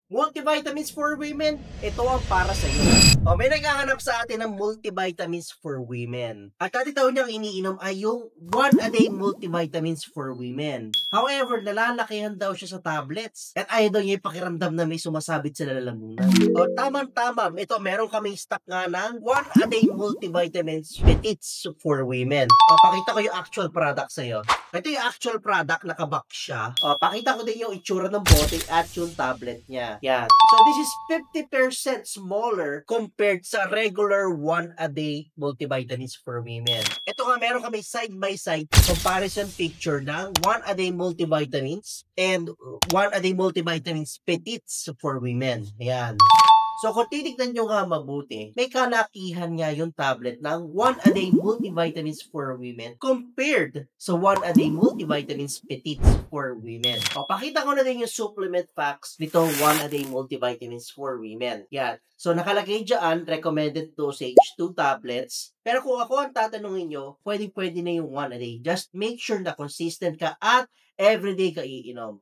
Multivitamins for women, ito ang para sa iyo. O, may naghahanap sa atin ng multivitamins for women. At dati daw niyang iniinom ay yung 1-a-day multivitamins for women. However, nalalakihan daw siya sa tablets. At ayaw daw niya ipakiramdam na may sumasabit sa lalamunan. O, tamang-tama. Ito, meron kaming stock nga ng 1-a-day multivitamins petits for women. O, pakita ko yung actual product sa iyo. Ito yung actual product, nakabox siya. O, pakita ko din yung itsura ng bote at yung tablet niya. Yan. So, this is 50% smaller compared sa regular 1-a-day multivitamins for women. Ito nga, meron kami side-by-side comparison picture ng 1-a-day multivitamins and 1-a-day multivitamins petits for women. Yan. So, kung titignan nyo nga mabuti, may kalakihan nga yung tablet ng 1-a-day multivitamins for women compared sa 1-a-day multivitamins petits for women. O, pakita ko na din yung supplement facts nitong 1-a-day multivitamins for women. Yan. So, nakalagay dyan, recommended dosage, 2 tablets. Pero kung ako ang tatanungin nyo, pwede na yung 1-a-day. Just make sure na consistent ka at everyday ka iinom.